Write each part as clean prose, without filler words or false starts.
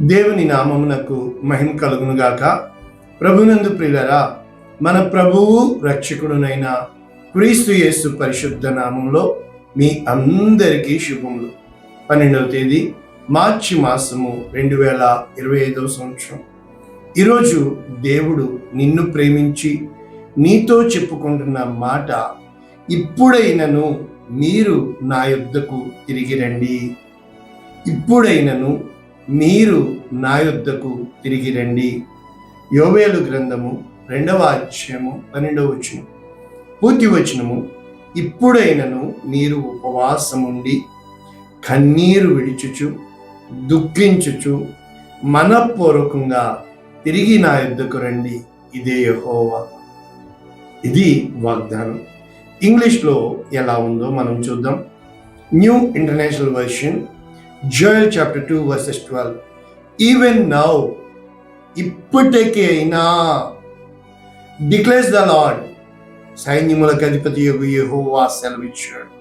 దేవుని నామమునకు మహిమ కలుగునుగాక. ప్రభునందు ప్రియులరా, మన ప్రభువు రక్షకుడునైన క్రీస్తు యేసు పరిశుద్ధ నామంలో మీ అందరికీ శుభములు. 12వ తేదీ మార్చి మాసము 2025 సంవత్సరం. ఈరోజు దేవుడు నిన్ను ప్రేమించి నీతో చెప్పుకుంటున్న మాట, ఇప్పుడైనను మీరు నా యొద్దకు తిరిగి రండి. ఇప్పుడైనను మీరు నా యొద్దకు తిరిగి రండి. యోవేలు గ్రంథము 2వ అధ్యాయము 12వ వచనం. పూర్తి వచనము, ఇప్పుడైనను మీరు ఉపవాసముండి కన్నీరు విడిచుచు దుఃఖించుచు మనఃపూర్వకంగా తిరిగి నా యొద్దకు రండి. ఇదే యెహోవా. ఇది వాగ్దానం. ఇంగ్లీష్లో ఎలా ఉందో మనం చూద్దాం. New international version, Joel chapter 2 verses 12. Even now, ఇప్పటికైనా, declares the Lord, సైన్యములకు అధిపతి యెహోవా సెలవిచ్చాడు,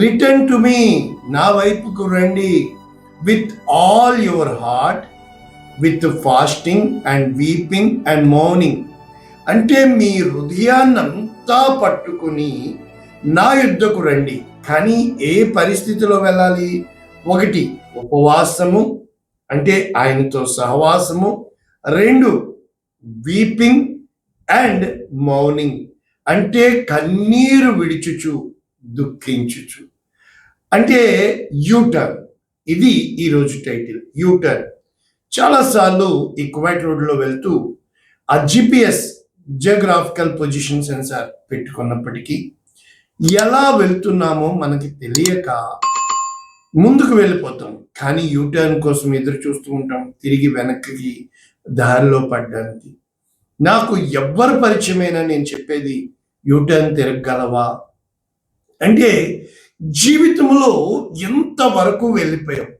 రిటర్న్ టు మీ, నా వైపుకు రండి, with all your heart, with fasting and weeping and mourning. అంటే మీ హృదయాన్నంతా పట్టుకుని నా యుద్ధకు రండి. కానీ ఏ పరిస్థితిలో వెళ్ళాలి? 1, ఉపవాసము, అంటే ఆయనతో సహవాసము. 2, వీపింగ్ అండ్ మౌర్నింగ్, అంటే కన్నీరు విడిచుచు దుఃఖించుచు. అంటే యూటర్న్. ఇది ఈరోజు టైటిల్, యూటర్న్. చాలాసార్లు ఈ కువైట్ రోడ్లో వెళ్తూ ఆ జిపిఎస్, జియోగ్రాఫికల్ పొజిషన్ సెన్సార్ పెట్టుకున్నప్పటికీ ఎలా వెళ్తున్నామో మనకి తెలియక ముందుకు వెళ్ళిపోతాం. కానీ యూటర్న్ కోసం ఎదురు చూస్తూ ఉంటాం, తిరిగి వెనక్కి దారిలో పడ్డానికి. నాకు ఎవ్వరు పరిచయమైనా నేను చెప్పేది, యూటర్న్ తిరగలవా అంటే, జీవితంలో ఎంతవరకు వెళ్ళిపోయావు,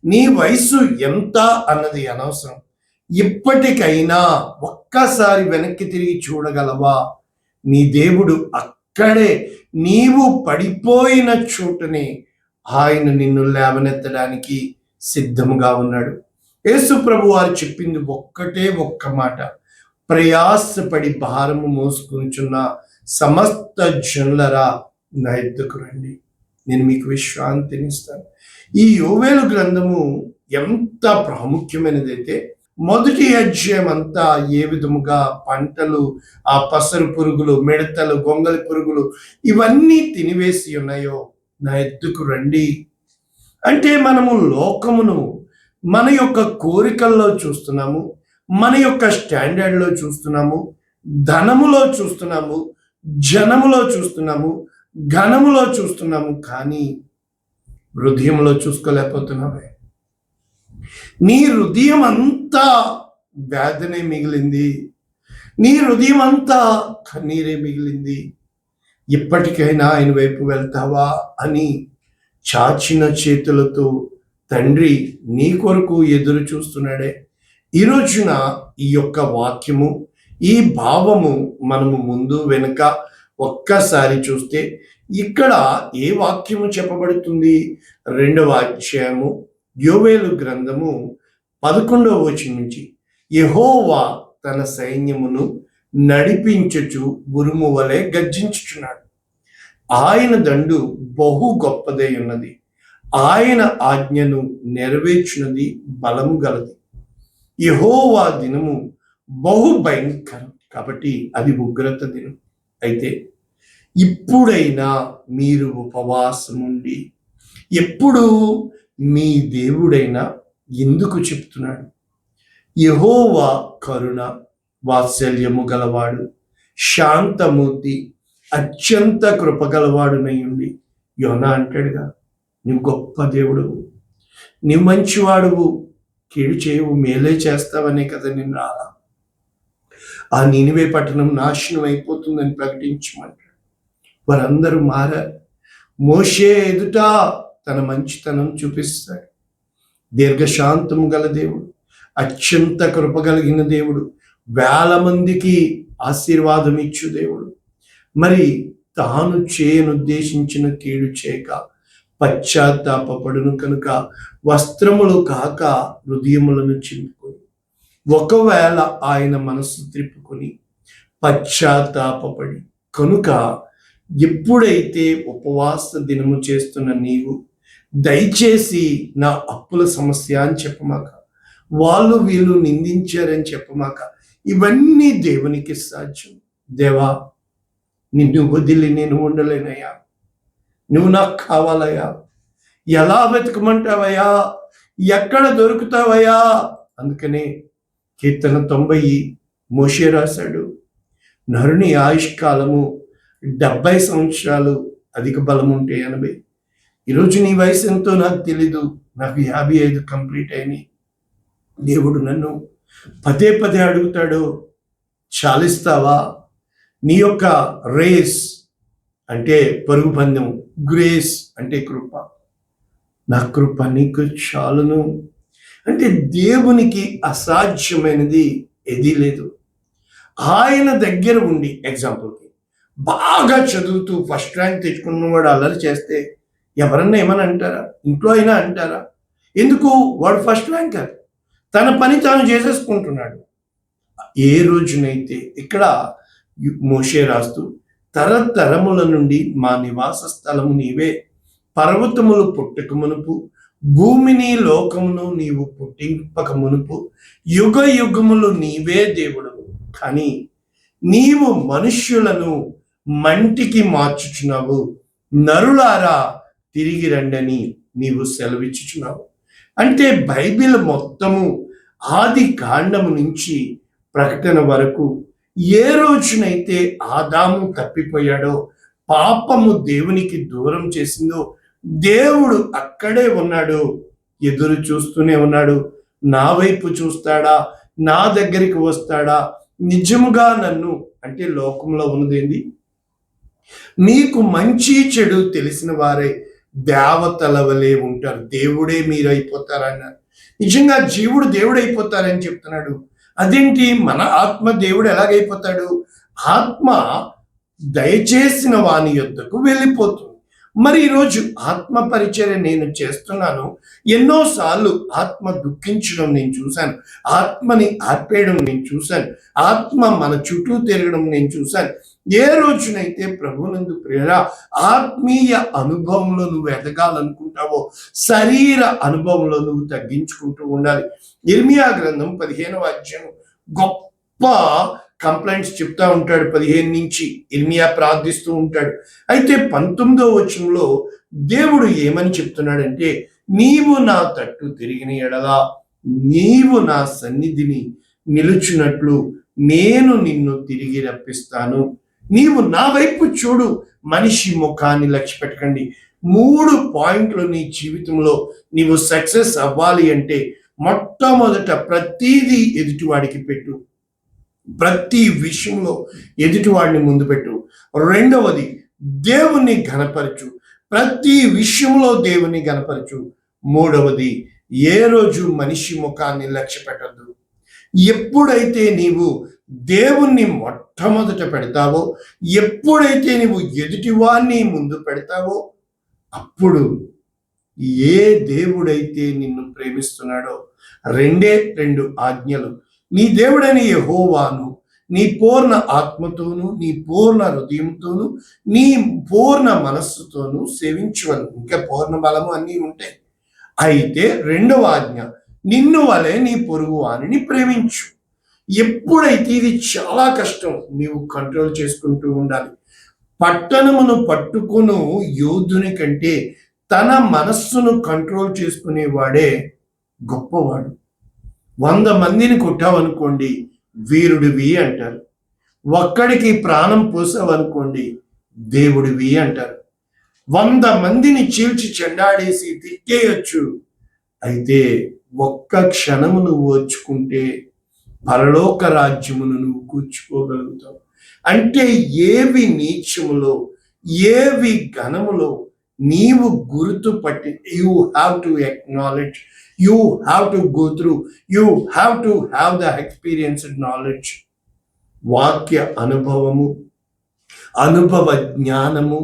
నీ వయసు ఎంత అన్నది అనవసరం. ఇప్పటికైనా ఒక్కసారి వెనక్కి తిరిగి చూడగలవా? నీ దేవుడు అక్కడే, నీవు పడిపోయిన చోటనే ఆయన నిన్ను లేవనెత్తడానికి సిద్ధముగా ఉన్నాడు. యేసు ప్రభు వారు చెప్పింది ఒక్క మాట, ప్రయాసపడి భారము మోసుకుంటున్న సమస్త జనులరా నా యొద్దకు రండి, నేను మీకు విశ్రాంతినిస్తాను. ఈ యోవేలు గ్రంథము ఎంత ప్రాముఖ్యమైనదైతే, మొదటి అధ్యాయం అంతా ఏ విధముగా పంటలు, ఆ పసరు పురుగులు, మిడతలు, గొంగలి పురుగులు ఇవన్నీ తినివేసి ఉన్నాయో, నా యొద్దకు రండి అంటే, మనము లోకమును మన యొక్క కోరికల్లో చూస్తున్నాము, మన యొక్క స్టాండర్డ్లో చూస్తున్నాము, ధనములో చూస్తున్నాము, జనములో చూస్తున్నాము, ఘనములో చూస్తున్నాము, కానీ హృదయంలో చూసుకోలేకపోతున్నామే. నీ హృదయం అంతా వేదనే మిగిలింది, నీ హృదయం అంతా కన్నీరే మిగిలింది. ఇప్పటికైనా ఆయన వైపు వెళ్తావా అని చాచిన చేతులతో తండ్రి నీ కొరకు ఎదురు చూస్తున్నాడే. ఈ రోజున ఈ యొక్క వాక్యము, ఈ భావము మనము ముందు వెనుక ఒక్కసారి చూస్తే, ఇక్కడ ఏ వాక్యము చెప్పబడుతుంది? 2వ అధ్యాయము యోవేలు గ్రంథము 11వ వచనం నుంచి, యెహోవా తన సైన్యమును నడిపించుచు ఉరుము వలె గర్జించుచున్నాడు. ఆయన దండు బహు గొప్పదై ఉన్నది, ఆయన ఆజ్ఞను నెరవేర్చినది బలము గలది. యెహోవా దినము బహు భయంకరం, కాబట్టి అది ఉగ్రత దినం. అయితే ఇప్పుడైనా మీరు ఉపవాసముండి, ఎప్పుడు మీ దేవుడైనా ఎందుకు చెప్తున్నాడు? యెహోవా కరుణ వాత్సల్యము గలవాడు, శాంతమూర్తి, అత్యంత కృపగలవాడునై ఉండి. యోనా అంటాడుగా, నువ్వు గొప్ప దేవుడువు, నువ్వు మంచివాడువు, కీడు చేయవు, మేలే చేస్తావనే కదా నిన్ను రాలా. ఆ నినివే పట్టణం నాశనం అయిపోతుందని ప్రకటించమంటాడు. వారందరూ మారారు. మోషే ఎదుట తన మంచితనం చూపిస్తాడు. దీర్ఘశాంతము గల దేవుడు, అత్యంత కృపగలిగిన దేవుడు, 1000 మందికి ఆశీర్వాదం ఇచ్చు దేవుడు. మరి తాను చేయనుద్దేశించిన కీడు చేయక పశ్చాత్తాపడును కనుక వస్త్రములు కాక హృదయములను చింపుకొని, ఒకవేళ ఆయన మనస్సు త్రిప్పుకొని పశ్చాత్తాపడి కనుక, ఎప్పుడైతే ఉపవాస దినము చేస్తున్న నీవు దయచేసి నా అప్పుల సమస్య అని చెప్పమాక, వాళ్ళు వీళ్ళు నిందించారని చెప్పమాక, ఇవన్నీ దేవునికి సాధ్యం. దేవా, నిన్ను వదిలి నేను ఉండలేనయ్యా, నువ్వు నాకు కావాలయ్యా, ఎలా వెతకమంటావయ్యా, ఎక్కడ దొరుకుతావయ్యా. అందుకనే కీర్తన 90 మోషే రాశాడు, నరుని ఆయుష్కాలము 70 సంవత్సరాలు, అధిక బలం ఉంటే 80. ఈరోజు నీ వయసు ఎంతో నాకు తెలీదు, నాకు 55 కంప్లీట్ అయినాయి. దేవుడు నన్ను పదే పదే అడుగుతాడు, చాలిస్తావా? నీ యొక్క రేస్ అంటే పరుగు పందెం, గ్రేస్ అంటే కృప, నా కృప నీకు చాలును. అంటే దేవునికి అసాధ్యమైనది ఏదీ లేదు. ఆయన దగ్గర ఉండి, ఎగ్జాంపుల్కి బాగా చదువుతూ ఫస్ట్ ర్యాంక్ తెచ్చుకున్నవాడు అల్లరి చేస్తే ఎవరన్నా ఏమని అంటారా? ఇంట్లో అయినా అంటారా? ఎందుకు? వాడు ఫస్ట్ ర్యాంకర్, తన పని తాను చేసేసుకుంటున్నాడు. ఏ రోజునైతే ఇక్కడ మోషే రాస్తూ, తరతరముల నుండి మా నివాస స్థలము నీవే, పర్వతములు పుట్టక మునుపు భూమిని లోకమును నీవు పుట్టింపక మునుపు యుగ యుగములు నీవే దేవుడు, కానీ నీవు మనుష్యులను మంటికి మార్చుచున్నావు, నరులారా తిరిగి రండని నీవు సెలవిచ్చుచున్నావు. అంటే బైబిల్ మొత్తము ఆది కాండము నుంచి ప్రకటన వరకు ఏ రోజునైతే ఆదాము తప్పిపోయాడో, పాపము దేవునికి దూరం చేసిందో, దేవుడు అక్కడే ఉన్నాడు, ఎదురు చూస్తూనే ఉన్నాడు. నా వైపు చూస్తాడా, నా దగ్గరికి వస్తాడా, నిజముగా నన్ను, అంటే లోకంలో ఉన్నదేంది, మీకు మంచి చెడు తెలిసిన వారే దేవతల వలె ఉంటారు, దేవుడే మీరు అయిపోతారన్నారు. నిజంగా జీవుడు దేవుడు అయిపోతారని చెప్తున్నాడు. అదేంటి? మన ఆత్మ దేవుడు ఎలాగైపోతాడు? ఆత్మ దయచేసిన వాని యొద్దకు వెళ్ళిపోతుంది. మరి ఈరోజు ఆత్మ పరిచర్య నేను చేస్తున్నాను, ఎన్నోసార్లు ఆత్మ దుఃఖించడం నేను చూశాను, ఆత్మని ఆర్పేయడం నేను చూశాను, ఆత్మ మన చుట్టూ తిరగడం నేను చూశాను. ఏ రోజునైతే ప్రభునందు ప్రేర ఆత్మీయ అనుభవంలో నువ్వు ఎదగాలనుకుంటావో, శరీర అనుభవంలో నువ్వు తగ్గించుకుంటూ ఉండాలి. ఇర్మియా గ్రంథం 15వ అధ్యాయం గొప్ప కంప్లైంట్స్ చెప్తా ఉంటాడు. 15 నుంచి ఇర్మియా ప్రార్థిస్తూ ఉంటాడు. అయితే 19వ వచనంలో దేవుడు ఏమని చెప్తున్నాడంటే, నీవు నా తట్టు తిరిగిన ఎడలా నీవు నా సన్నిధిని నిలుచున్నట్లు నేను నిన్ను తిరిగి రప్పిస్తాను. నీవు నా వైపు చూడు, మనిషి ముఖాన్ని లక్ష్య పెట్టకండి. 3 పాయింట్లు నీ జీవితంలో నీవు సక్సెస్ అవ్వాలి అంటే, మొట్టమొదట ప్రతిదీ ఎదుటివాడికి పెట్టు, ప్రతి విషయంలో ఎదుటివాడిని ముందు పెట్టు. రెండవది, దేవుని ఘనపరచు, ప్రతి విషయంలో దేవుని ఘనపరచు. మూడవది, ఏ రోజు మనిషి ముఖాన్ని లక్ష్య పెట్టద్దు. ఎప్పుడైతే నీవు దేవుణ్ణి మొట్టమొదట పెడతావో, ఎప్పుడైతే నీవు ఎదుటివాడిని ముందు పెడతావో, అప్పుడు ఏ దేవుడైతే నిన్ను ప్రేమిస్తున్నాడో 2 ఆజ్ఞలు, నీ దేవుడైన యెహోవాను నీ పూర్ణ ఆత్మతోను, నీ పూర్ణ హృదయంతోను, నీ పూర్ణ మనస్సుతోను సేవించవలను. ఇంకా పూర్ణ బలము అన్నీ ఉంటాయి. అయితే 2వ ఆజ్ఞ, నిన్ను వలె నీ పొరుగు వానిని ప్రేమించు. ఎప్పుడైతే, ఇది చాలా కష్టం, నీవు కంట్రోల్ చేసుకుంటూ ఉండాలి. పట్టణమును పట్టుకును యోధుని కంటే తన మనస్సును కంట్రోల్ చేసుకునేవాడే గొప్పవాడు. 100 మందిని కొట్టావనుకోండి, వీరుడివి అంటారు. ఒక్కడికి ప్రాణం పోసావనుకోండి, దేవుడివి అంటారు. 100 మందిని చీల్చి చెండాడేసి తిట్టేయచ్చు. అయితే ఒక్క క్షణము నువ్వు ఓర్చుకుంటే పరలోక రాజ్యమును నువ్వు కూర్చుకోగలుగుతావు. అంటే ఏవి నీచములో, ఏవి ఘనములో నీవు గుర్తుపట్టి, you have to acknowledge, you have to go through, you have to have the experienced knowledge. వాక్య అనుభవము, అనుభవ జ్ఞానము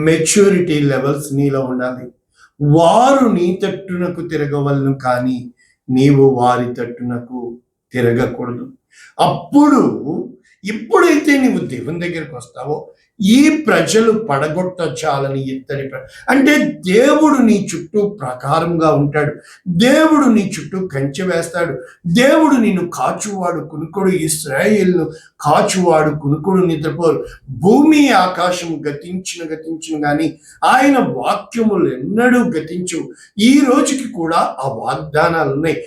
మెచ్యూరిటీ లెవెల్స్ నీలో ఉండాలి. వారు నీ తట్టునకు తిరగవలను, కానీ నీవు వారి తట్టునకు తిరగకూడదు. అప్పుడు ఎప్పుడైతే నీవు దేవుని దగ్గరికి వస్తావో, ఈ ప్రజలు పడగొట్టచాలని అంటే దేవుడు నీ చుట్టూ ప్రకారంగా ఉంటాడు. దేవుడు నీ చుట్టూ కంచె వేస్తాడు. దేవుడు నిన్ను కాచువాడు కునుకుడు, ఇశ్రాయేలును కాచువాడు కునుకుడు నిద్రపోరు. భూమి ఆకాశం గతించిన కానీ ఆయన వాక్యములు ఎన్నడూ గతించవు. ఈ రోజుకి కూడా ఆ వాగ్దానాలు ఉన్నాయి.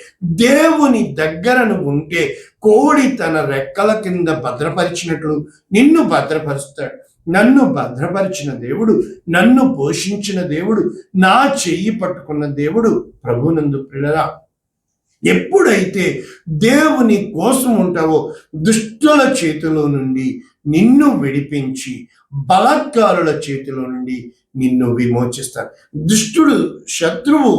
దేవుని దగ్గరను ఉంటే కోడి తన రెక్కల కింద భద్రపరిచినట్లు నిన్ను భద్రపరుస్తాడు. నన్ను భద్రపరిచిన దేవుడు, నన్ను పోషించిన దేవుడు, నా చెయ్యి పట్టుకున్న దేవుడు ప్రభునందు ప్రియులారా. ఎప్పుడైతే దేవుని కోసం ఉంటావో, దుష్టుల చేతిలో నుండి నిన్ను విడిపించి బలాత్కారుల చేతిలో నుండి నిన్ను విమోచిస్తాడు. దుష్టుడు, శత్రువు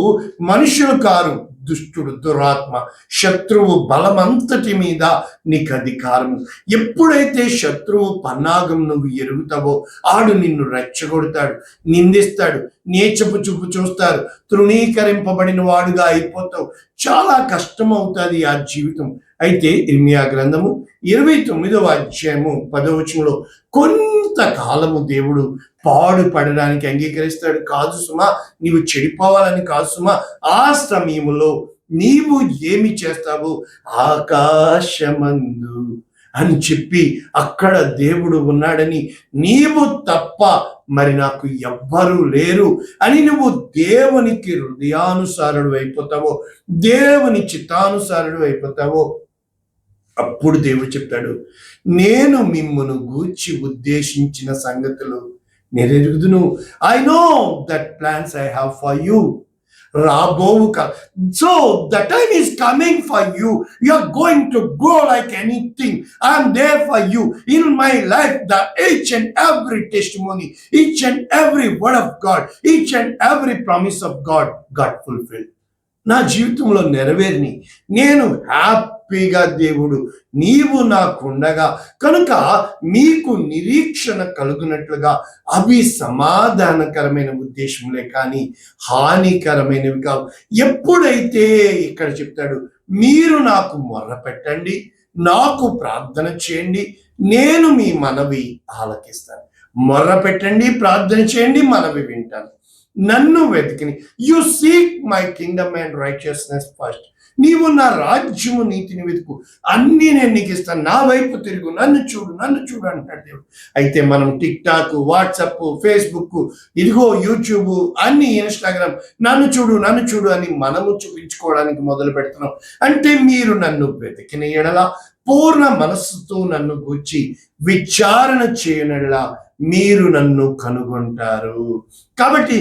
మనుషులు కారు, దుష్టుడు దురాత్మ. శత్రువు బలమంతటి మీద నీకు అధికారము. ఎప్పుడైతే శత్రువు పన్నాగం నువ్వు ఎరుగుతావో, ఆడు నిన్ను రెచ్చగొడతాడు, నిందిస్తాడు, నీచపు చూపు చూస్తారు, తృణీకరింపబడిన వాడుగా అయిపోతావు. చాలా కష్టం అవుతుంది ఆ జీవితం. అయితే ఇర్మియా గ్రంథము 29వ అధ్యాయము 10వ వచనంలో కొంతకాలము దేవుడు పాడుపడడానికి అంగీకరిస్తాడు. కాదు సుమా, నీవు చెడిపోవాలని కాదు సుమా, ఆ సమయంలో నీవు ఏమి చేస్తావు? ఆకాశమందు అని చెప్పి అక్కడ దేవుడు ఉన్నాడని, నీవు తప్ప మరి నాకు ఎవ్వరూ లేరు అని నువ్వు దేవునికి హృదయానుసారుడు అయిపోతావో, దేవుని చిత్తానుసారుడు అయిపోతావో, అప్పుడు దేవుడు చెప్తాడు, నేను మిమ్మును గూర్చి ఉద్దేశించిన సంగతులు నెరవేరుదును. I know that plans I have for you. రాబోవు so the time is coming for you. You are going to grow like anything. I am there for you in my life. The each and every testimony, each and every word of God, each and every promise of God got fulfilled. నా జీవితంలో నెరవేరిని నేను హ్యాపీగా, దేవుడు నీవు నాకుండగా కనుక మీకు నిరీక్షణ కలుగునట్లుగా అవి సమాధానకరమైన ఉద్దేశంలే కానీ హానికరమైనవి కావు. ఎప్పుడైతే ఇక్కడ చెప్తాడు, మీరు నాకు మొర్ర పెట్టండి, నాకు ప్రార్థన చేయండి, నేను మీ మనవి ఆలకిస్తాను. మొర్ర పెట్టండి, ప్రార్థన చేయండి, మనవి వింటాను. నన్ను వెతికిని, you seek my kingdom and righteousness first. నీవు నా రాజ్యము నీతిని వెతుకు, అన్నీ నేను నీకు ఇస్తాను. నా వైపు తిరుగు, నన్ను చూడు, నన్ను చూడు అంటాడు దేవుడు. అయితే మనం టిక్ టాక్, వాట్సాప్, ఫేస్బుక్, ఇదిగో యూట్యూబ్, అన్ని ఇన్స్టాగ్రామ్, నన్ను చూడు నన్ను చూడు అని మనము చూపించుకోవడానికి మొదలు పెడుతున్నాం. అంటే మీరు నన్ను వెతికిన ఎడల, పూర్ణ మనస్సుతో నన్ను గూర్చి విచారణ చేయనలా మీరు నన్ను కనుగొంటారు. కాబట్టి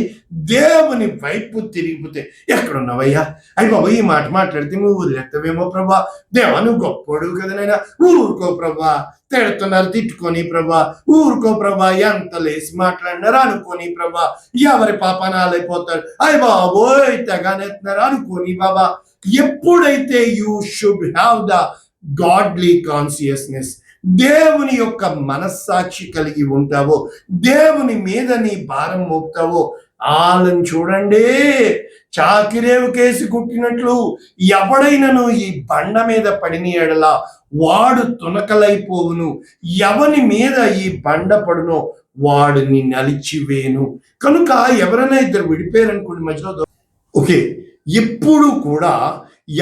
దేవుని వైపు తిరిగిపోతే, ఎక్కడున్నావయ్యా, అయ్యి బాబా ఈ మాట మాట్లాడితే నువ్వు వదిలేస్తావేమో ప్రభా, దేవా నువ్వు గొప్పోడు కదా నైనా, ఊరుకో ప్రభా, తిడుతున్నారు తిట్టుకొని ప్రభా, ఊరుకో ప్రభా, ఎంత లేసి మాట్లాడినారు అనుకోని ప్రభా, ఎవరి పాపనాలైపోతారు, అయ్యి బాబోయ్ తెగానేస్తున్నారు అనుకోని బాబా. ఎప్పుడైతే you should have the godly consciousness, దేవుని యొక్క మనస్సాక్షి కలిగి ఉంటావో, దేవుని మీద నీ భారం మోపుతావో, వాళ్ళని చూడండి చాకిరేవు కేసి కుట్టినట్లు ఎవడైనను ఈ బండ మీద పడిన ఎడల వాడు తునకలైపోవును, ఎవని మీద ఈ బండ పడునో వాడిని నలిచివేను. కనుక ఎవరైనా ఇద్దరు విడిపోయారనుకోండి మధ్యలో, ఓకే, ఎప్పుడు కూడా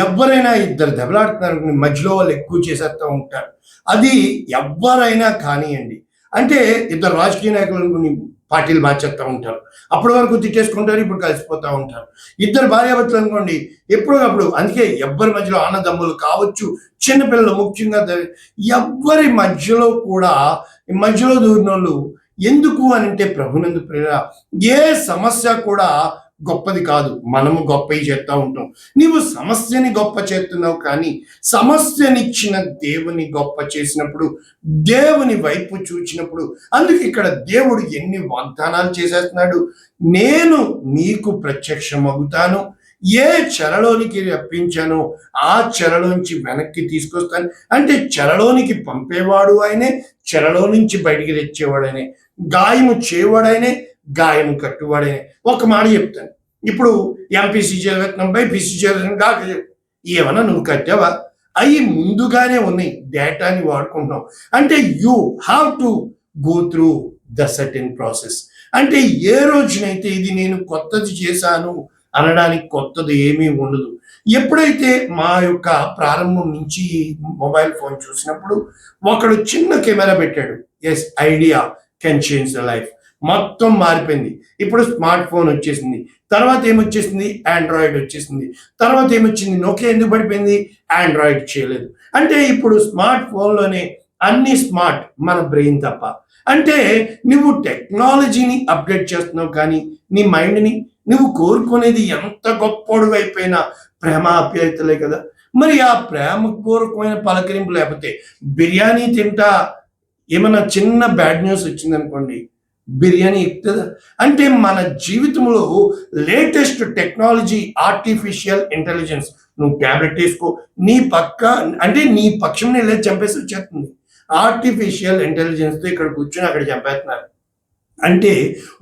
ఎవరైనా ఇద్దరు దెబ్బలాడుతున్నారు మధ్యలో వాళ్ళు ఎక్కువ చేసేస్తూ ఉంటారు. అది ఎవరైనా కానివ్వండి, అంటే ఇద్దరు రాజకీయ నాయకులను పార్టీలు మార్చేస్తూ ఉంటారు, అప్పటి వరకు తిట్టేసుకుంటారు, ఇప్పుడు కలిసిపోతూ ఉంటారు. ఇద్దరు భార్యాభర్తలు అనుకోండి, ఎప్పుడప్పుడు, అందుకే ఎవ్వరి మధ్యలో ఆనందమ్ములు కావచ్చు, చిన్నపిల్లలు ముఖ్యంగా, ఎవ్వరి మధ్యలో కూడా మధ్యలో దూరినోళ్ళు ఎందుకు అని అంటే, ప్రభునందు ప్రియ, ఏ సమస్య కూడా గొప్పది కాదు, మనము గొప్పవి చేస్తూ ఉంటాం. నీవు సమస్యని గొప్ప చేస్తున్నావు, కానీ సమస్యనిచ్చిన దేవుని గొప్ప చేసినప్పుడు, దేవుని వైపు చూచినప్పుడు, అందుకే ఇక్కడ దేవుడు ఎన్ని వాగ్దానాలు చేసేస్తున్నాడు. నేను నీకు ప్రత్యక్షమవుతాను, ఏ చెరలోనికి రప్పించానో ఆ చెరలోంచి వెనక్కి తీసుకొస్తాను. అంటే చెరలోనికి పంపేవాడు ఆయనే, చెరలో నుంచి బయటికి తెచ్చేవాడైనే, గాయము చేయవాడైనే, గాయం కట్టువాడే. ఒక మాట చెప్తాను, ఇప్పుడు ఎంపీసీ చదివేస్తున్నాం, బైపీసీ చదివేస్తున్నాం, కాక ఏమన్నా నువ్వు కట్టావా? అవి ముందుగానే ఉన్నాయి, డేటాని వాడుకుంటున్నాం. అంటే you have to go through the certain process. అంటే ఏ రోజునైతే ఇది నేను కొత్తది చేశాను అనడానికి కొత్తది ఏమీ ఉండదు. ఎప్పుడైతే మా యొక్క ప్రారంభం నుంచి మొబైల్ ఫోన్ చూసినప్పుడు ఒకడు చిన్న కెమెరా పెట్టాడు, yes, idea can change the life, మొత్తం మారిపోయింది. ఇప్పుడు స్మార్ట్ ఫోన్ వచ్చేసింది, తర్వాత ఏమొచ్చేసింది, ఆండ్రాయిడ్ వచ్చేసింది, తర్వాత ఏమొచ్చింది, నోకియా ఎందుకు పడిపోయింది, ఆండ్రాయిడ్ చేయలేదు. అంటే ఇప్పుడు స్మార్ట్ ఫోన్లోనే అన్ని స్మార్ట్, మన బ్రెయిన్ తప్ప. అంటే నువ్వు టెక్నాలజీని అప్డేట్ చేస్తున్నావు, కానీ నీ మైండ్ని నువ్వు కోరుకునేది ఎంత గొప్పోడు అయిపోయినా ప్రేమ ఆప్యాయతలే కదా. మరి ఆ ప్రేమపూర్వకమైన పలకరింపు లేకపోతే బిర్యానీ తింటా ఏమన్నా చిన్న బ్యాడ్ న్యూస్ వచ్చిందనుకోండి, బిర్యానీ ఎక్కుతుందా? అంటే మన జీవితంలో లేటెస్ట్ టెక్నాలజీ, ఆర్టిఫిషియల్ ఇంటెలిజెన్స్, నువ్వు ట్యాబ్లెట్ వేసుకో, నీ పక్క అంటే నీ పక్షం వెళ్ళి చంపేసి వచ్చేస్తుంది. ఆర్టిఫిషియల్ ఇంటెలిజెన్స్తో ఇక్కడ కూర్చొని అక్కడ చంపేస్తున్నారు. అంటే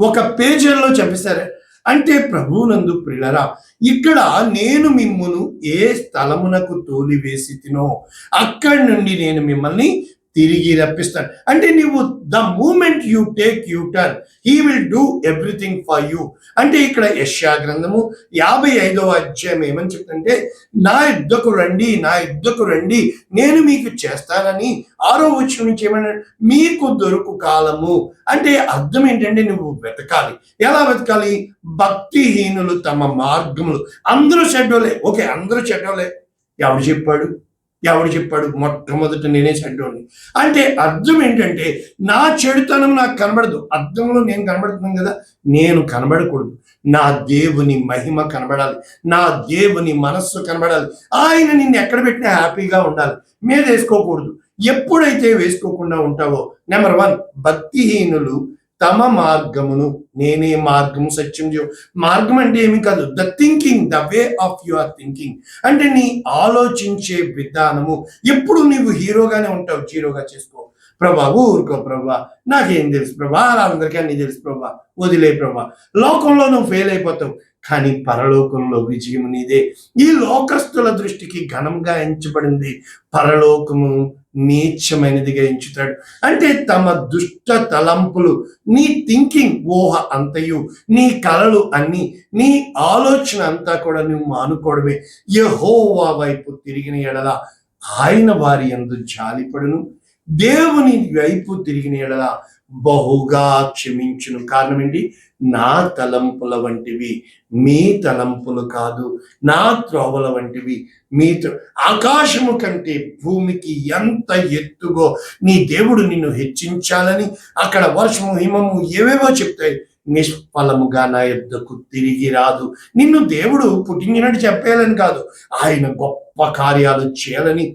ఒక పేజీలో చంపేస్తారే. అంటే ప్రభువునందు ప్రియులారా, ఇక్కడ నేను మిమ్మును ఏ స్థలమునకు తోలివేసి తినో అక్కడి నుండి నేను మిమ్మల్ని తిరిగి రప్పిస్తాడు. అంటే నువ్వు the moment you take U turn, he will do everything for you. అంటే ఇక్కడ యెషయా గ్రంథము 55వ అధ్యాయం ఏమని చెప్తుంటే, నా యుద్ధకు రండి, నా యుద్ధకు రండి, నేను మీకు చేస్తానని 6వ వచనం నుంచి ఏమన్నా, మీకు దొరుకు కాలము. అంటే అర్థం ఏంటంటే నువ్వు వెతకాలి. ఎలా వెతకాలి? భక్తిహీనులు తమ మార్గములు, అందరూ చెడ్డోలే. ఓకే, అందరూ చెడ్డోలే. ఎవడు చెప్పాడు? మొట్టమొదట నేనే చెడ్డోని. అంటే అర్థం ఏంటంటే నా చెడుతనం నాకు కనబడదు, అర్థంలో నేను కనబడుతున్నాను కదా, నేను కనబడకూడదు. నా దేవుని మహిమ కనబడాలి, నా దేవుని మనస్సు కనబడాలి. ఆయన నిన్ను ఎక్కడ పెట్టినా హ్యాపీగా ఉండాలి, మీద వేసుకోకూడదు. ఎప్పుడైతే వేసుకోకుండా ఉంటావో, నెంబర్ 1, భక్తిహీనులు తమ మార్గమును, నేనే మార్గము సత్యం జీవం. మార్గం అంటే ఏమి కాదు, the thinking, the way of your thinking. అంటే నీ ఆలోచించే విధానము. ఎప్పుడు నీవు హీరోగానే ఉంటావు, జీరోగా చేసుకో. ప్రభా ఊరుకో ప్రభా, నాకేం తెలుసు ప్రభా, అందరికీ అన్ని తెలుసు ప్రభా, వదిలే ప్రభా. లోకంలో నువ్వు ఫెయిల్ అయిపోతావు, కానీ పరలోకంలో విజయం నీదే. ఈ లోకస్తుల దృష్టికి ఘనంగా ఎంచబడింది, పరలోకము నీచమైనదిగా ఎంచుతాడు. అంటే తమ దుష్ట తలంపులు, నీ థింకింగ్, ఊహ అంతయు, నీ కలలు అన్ని, నీ ఆలోచన అంతా కూడా నువ్వు మానుకోవడమే. యెహోవా వైపు తిరిగిన ఎడల ఆయన వారి యందు జాలిపడును, దేవుని వైపు తిరిగిన ఎడల బహుగా క్షమించును. కారణం ఏంటి? నా తలంపుల వంటివి మీ తలంపులు కాదు, నా త్రోవల వంటివి మీ ఆకాశము కంటే భూమికి ఎంత ఎత్తుగో నీ దేవుడు నిన్ను హెచ్చించాలని అక్కడ వర్షము, హిమము ఏవేవో చెప్తాయి. నిష్ఫలముగా నా యొద్దకు తిరిగి రాదు. నిన్ను దేవుడు పుట్టించినట్టు చెప్పేయాలని కాదు, ఆయన గొప్ప కార్యాలు చేయాలని.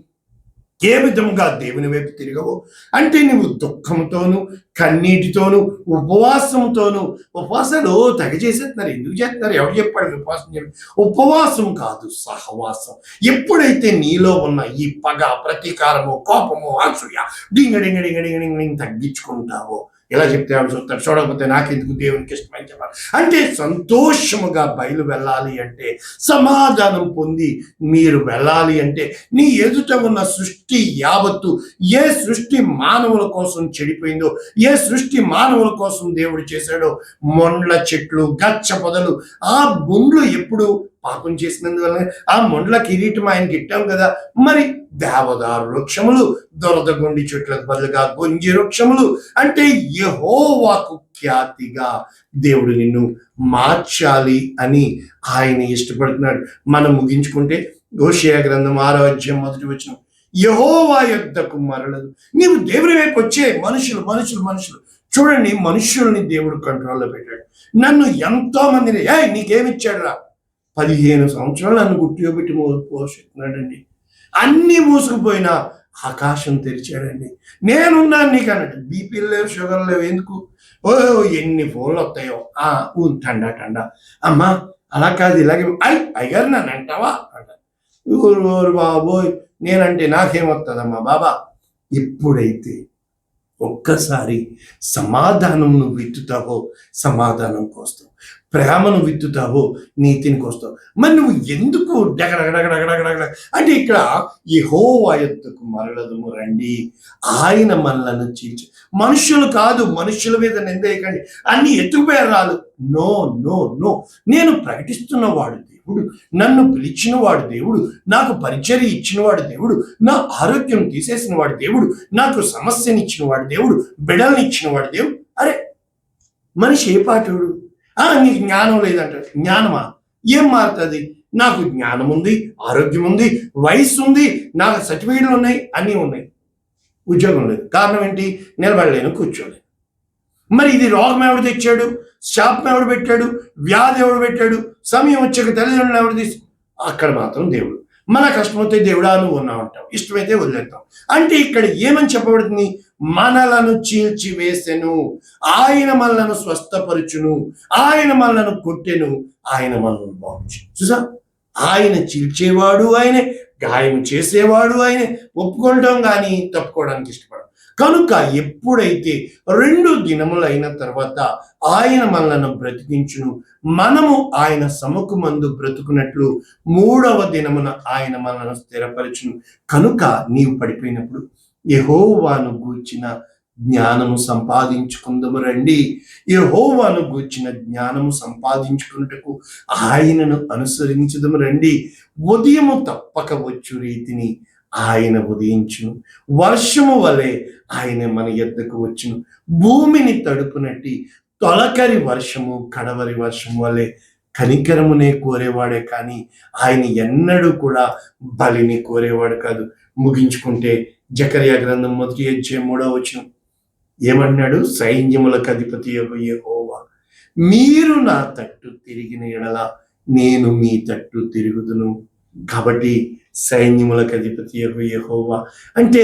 ఏ విధముగా దేవుని వైపు తిరగవు అంటే నువ్వు దుఃఖంతోను, కన్నీటితోను, ఉపవాసంతోను. ఉపవాసాలు తెగ చేసేస్తున్నారు. ఎందుకు చేస్తున్నారు? ఎవరు చెప్పాడు ఉపవాసం చేయడం? ఉపవాసం కాదు, సహవాసం. ఎప్పుడైతే నీలో ఉన్న ఈ పగ, ప్రతీకారము, కోపము, అసూయ డింగ డింగ డింగ డింగ డింగ తగ్గించుకుంటావో, ఎలా చెప్తే ఆవిడ చూస్తాడు, చూడకపోతే నాకెందుకు, దేవునికి ఇష్టమని చెప్పాలి. అంటే సంతోషముగా బయలు వెళ్ళాలి అంటే, సమాధానం పొంది మీరు వెళ్ళాలి అంటే, నీ ఎదుట ఉన్న సృష్టి యావత్తు, ఏ సృష్టి మానవుల కోసం చెడిపోయిందో, ఏ సృష్టి మానవుల కోసం దేవుడు చేశాడో, మొండ్ల చెట్లు, గచ్చ పొదలు, ఆ ముండ్లు ఎప్పుడు పాపం చేసినందువల్ల ఆ మొండ్ల కిరీటం ఆయనకి ఇట్టాం కదా. మరి దేవదారు వృక్షములు, దొరదగొండి చెట్లకు బదులుగా గొంజి వృక్షములు. అంటే యెహోవాకు ఖ్యాతిగా దేవుడు నిన్ను మార్చాలి అని ఆయన ఇష్టపడుతున్నాడు. మనం ముగించుకుంటే హోషేయ గ్రంథం 6వ అధ్యాయం 1వ వచనం, యెహోవా యొద్దకు మరలదు. నీవు దేవుని వైపు వచ్చే మనుషులు చూడండి, మనుషుల్ని దేవుడు కంట్రోల్లో పెట్టాడు. నన్ను ఎంతో మందిని నీకేమిచ్చాడు రా, 15 సంవత్సరాలు నన్ను గుర్తుపెట్టి పోషిస్తున్నాడండి. అన్నీ మూసుకుపోయినా ఆకాశం తెరిచాడండి. నేనున్నాను నీకు అన్నట్టు. బీపీలు లేవు, షుగర్ లేవు, ఎందుకు? ఎన్ని ఫోన్లు వస్తాయో, టండా అమ్మా అలా కాదు, ఇలాగే అయ్యారు నన్ను అంటావా అంట. ఊరు బాబోయ్, నేనంటే నాకేమొస్తుందమ్మా బాబా. ఎప్పుడైతే ఒక్కసారి సమాధానం నువ్వు విత్తుతావో సమాధానం కోస్తావు, ప్రేమను విత్తుతావో నీతిని కోస్తావు. మరి నువ్వు ఎందుకు డగడగడగడగడగడ అంటే ఇక్కడ యెహోవా యొద్దకు మరలదుము రండి, ఆయన మనలను చీల్చి. మనుషులు కాదు, మనుషుల మీద నిందేయకండి, అన్ని ఎత్తుకుపోయారు. నో నో నో, నేను ప్రకటిస్తున్నవాడు దేవుడు, నన్ను పిలిచిన వాడు దేవుడు, నాకు పరిచర్య ఇచ్చిన వాడు దేవుడు, నా ఆరోగ్యం తీసేసిన వాడు దేవుడు, నాకు సమస్యనిచ్చిన వాడు దేవుడు, బిడల్ని ఇచ్చిన వాడు దేవుడు. అరే మనిషి ఏ పాటోడు? నీకు జ్ఞానం లేదంటాడు. జ్ఞానమా? ఏం మారుతుంది? నాకు జ్ఞానం ఉంది, ఆరోగ్యం ఉంది, వయసు ఉంది, నాకు సర్టిఫికేట్లు ఉన్నాయి, అన్నీ ఉన్నాయి, ఉద్యోగం లేదు. కారణం ఏంటి? నిలబడలేను, కూర్చోలేను. మరి ఇది రోగం ఎవడు తెచ్చాడు? శాపం ఎవడు పెట్టాడు? వ్యాధి ఎవడు పెట్టాడు? సమయం వచ్చాక తల్లిదండ్రులు ఎవడు తీసు? అక్కడ మాత్రం దేవుడు. మన కష్టం వస్తే దేవుడా నువ్వు ఉన్నావు అంటావు, ఇష్టమైతే వదిలేస్తాం. అంటే ఇక్కడ ఏమని చెప్పబడుతుంది? మనలను చీల్చి వేసెను, ఆయన మనలను స్వస్థపరచును, ఆయన మనలను కొట్టెను, ఆయన మనలను బాగుంచు. చూసా, ఆయన చీల్చేవాడు ఆయనే, గాయం చేసేవాడు ఆయనే. ఒప్పుకోవడం కానీ తప్పుకోవడానికి ఇష్టపడం. కనుక ఎప్పుడైతే 2 దినములు అయిన తర్వాత ఆయన మనలను బ్రతికించును, మనము ఆయన సముఖమందు బ్రతుకున్నట్లు 3వ దినమున ఆయన మనలను స్థిరపరచును. కనుక నీవు పడిపోయినప్పుడు యెహోవాను గూర్చిన జ్ఞానము సంపాదించుకుందము రండి. యెహోవాను గూర్చిన జ్ఞానము సంపాదించుకున్నటకు ఆయనను అనుసరించుదము రండి. ఉదయము తప్పక వచ్చు రీతిని ఆయన ఉదయించును, వర్షము వలె ఆయన మన యొద్దకు వచ్చును. భూమిని తడుపునట్టి తొలకరి వర్షము కడవరి వర్షము వలె కనికరమునే కోరేవాడే కానీ ఆయన ఎన్నడూ కూడా బలిని కోరేవాడు కాదు. ముగించుకుంటే జకర్యా గ్రంథం 1వ అధ్యాయం 3వ వచనం ఏమన్నాడు? సైన్యములకు అధిపతి యెహోవా, మీరు నా తట్టు తిరిగిన ఎడల నేను మీ తట్టు తిరుగుదును. కాబట్టి సైన్యములకు అధిపతి యెహోవా అంటే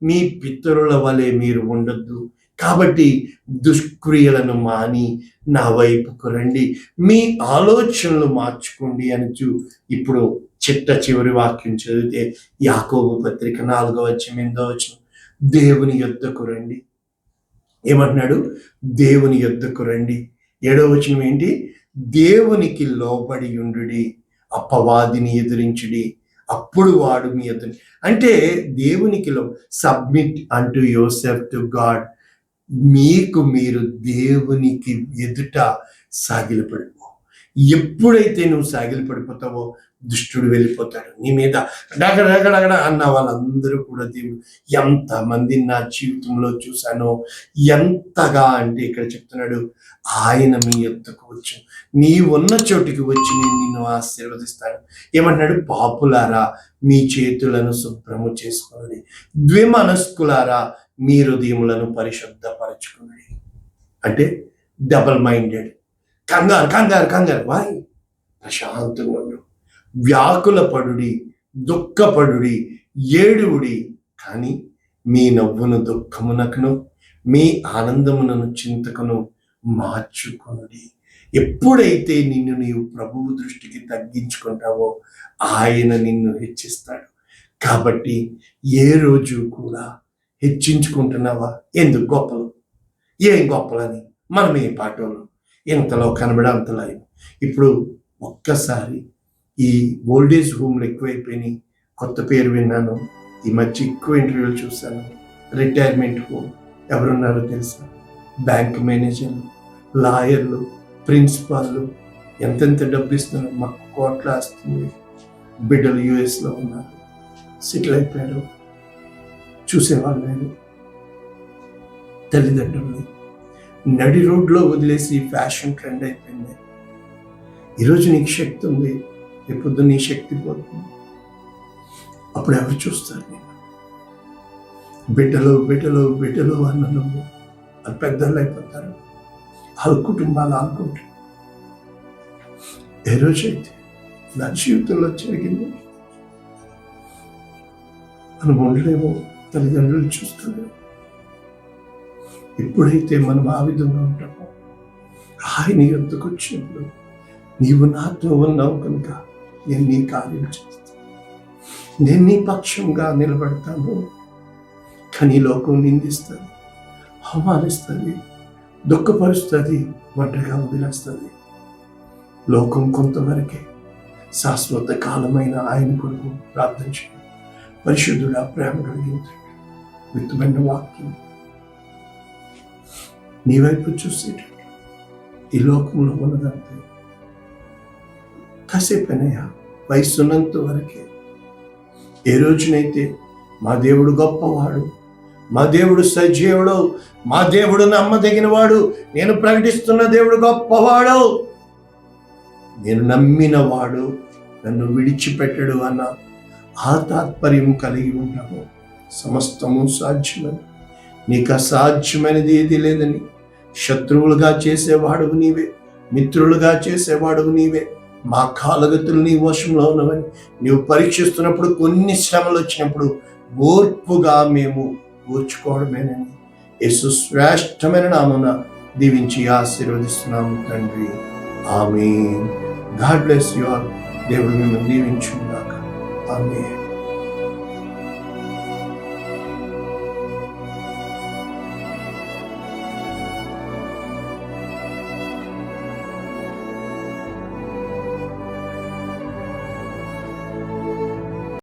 మీ పితరుల వలె మీరు ఉండొద్దు. కాబట్టి దుష్క్రియలను మాని నా వైపుకు రండి, మీ ఆలోచనలు మార్చుకోండి అనొచ్చు. ఇప్పుడు చివరి వాక్యం చదివితే యాకోబు పత్రిక 4వ అధ్యాయం 8వ వచనం, దేవుని యొద్దకు రండి. ఏమంటున్నాడు? దేవుని యొద్దకు రండి. 7వ వచనం ఏంటి? దేవునికి లోబడి ఉండుడి, అపవాదిని ఎదిరించుడి, అప్పుడు వాడు మీ ఎదురు. అంటే దేవునికి సబ్మిట్ అంటూ యోసెఫ్ టు గాడ్. మీకు మీరు దేవునికి ఎదుట సాగిలపడిపో. ఎప్పుడైతే నువ్వు సాగిలపడిపోతావో దుష్టుడు వెళ్ళిపోతాడు నీ మీద. డగడగడగడ అన్న వాళ్ళందరూ కూడా దేవుడు. ఎంతమంది నా జీవితంలో చూశానో, ఎంతగా అంటే ఇక్కడ చెప్తున్నాడు, ఆయన మీ యొద్దకు వచ్చు, నీ ఉన్న చోటికి వచ్చి నేను నిన్ను ఆశీర్వదిస్తాను. ఏమంటున్నాడు? పాపులారా మీ చేతులను శుభ్రము చేసుకోండి, ద్విమనస్కులారా మీ హృదయములను పరిశుద్ధపరచుకోండి. అంటే డబల్ మైండెడ్, కంగారు కంగారు కంగారు వాయి, ప్రశాంతంగా ఉండు, వ్యాకుల పడుడి, దుఃఖపడుడి, ఏడువుడి, కానీ మీ నవ్వును దుఃఖమునకును మీ ఆనందమునను చింతకును మార్చుకొనుడి. ఎప్పుడైతే నిన్ను నీవు ప్రభువు దృష్టికి తగ్గించుకుంటావో ఆయన నిన్ను హెచ్చిస్తాడు. కాబట్టి ఏ రోజు కూడా హెచ్చించుకుంటున్నావా? ఎందుకు గొప్పలు? ఏం గొప్పలని? మనం ఏ పాటలు ఇంతలో కనబడే అంతలో. ఇప్పుడు ఒక్కసారి ఈ ఓల్డేజ్ హోమ్లు ఎక్కువైపోయినాయి. కొత్త పేరు విన్నాను, ఈ మధ్య ఎక్కువ ఇంటర్వ్యూలు చూశాను. Retirement home. ఎవరున్నారో తెలుసా? బ్యాంక్ మేనేజర్లు, లాయర్లు, ప్రిన్సిపాల్లు. ఎంతెంత డబ్బు ఇస్తున్నారు, మాకు కోట్ల వస్తుంది. బిడ్డలు యుఎస్లో ఉన్నారు, సెటిల్ అయిపోయారు, చూసేవాళ్ళు లేరు. తల్లిదండ్రుల్ని నడి రోడ్లో వదిలేసి ఫ్యాషన్ ట్రెండ్ అయిపోయింది. ఈరోజు నీకు శక్తి ఉంది, రేపొద్దు నీ శక్తి పోతుంది. అప్పుడు ఎవరు చూస్తారు? నేను బిడ్డలు బిడ్డలు బిడ్డలు అన్న నువ్వు వాళ్ళు పెద్దలు అయిపోతారు, వాళ్ళ కుటుంబాలు ఆడుకుంటారు. ఏ రోజైతే నా జీవితంలో జరిగింది మనం ఉండలేమో, తల్లిదండ్రులు చూస్తున్నారు. ఎప్పుడైతే మనం ఆ విధంగా ఉంటామో ఆయన యొద్దకు వచ్చినప్పుడు నీవు నాతో ఉన్నావు కనుక నేను నీ కార్యం చేస్తాను, నేను నీ పక్షంగా నిలబడతాను. కానీ లోకం నిందిస్తాను, అవమానిస్తుంది, దుఃఖపరుస్తుంది, ఒంటరిగా వదిలేస్తుంది. లోకం కొంతవరకే, శాశ్వత కాలమైన ఆయన కొరకు ప్రార్థన చేయండి. పరిశుద్ధుడా, ప్రేమ కలిగించండి. విత్తమైన వాక్యం నీ వైపు చూసేటట్టు ఈ లోకంలో ఉన్నదంతే కాసేపనయ్యా, వయసున్నంత వరకే. ఏ రోజునైతే మా దేవుడు గొప్పవాడు, మా దేవుడు సజీవుడు, మా దేవుడు నమ్మదగిన వాడు, నేను ప్రకటిస్తున్న దేవుడు గొప్పవాడు, నేను నమ్మిన వాడు నన్ను విడిచిపెట్టడు అన్న ఆ తాత్పర్యం కలిగి ఉన్నాము. సమస్తము సాధ్యమని, నీకు అసాధ్యమైనది ఏది లేదని, శత్రువులుగా చేసేవాడువు నీవే, మిత్రులుగా చేసేవాడువు నీవే, మా కాలగతులు నీ వశంలో ఉన్నవని నీవు పరీక్షిస్తున్నప్పుడు, కొన్ని శ్రమలు వచ్చినప్పుడు ఓర్పుగా మేము ఓర్చుకోవడమేనని యేసు శ్రేష్టమైన నామమున దీవించి ఆశీర్వదిస్తున్నాము తండ్రి. ఆమేన్. God bless you all. దేవుడు మిమ్మల్ని దీవించుగాక. ఆమేన్.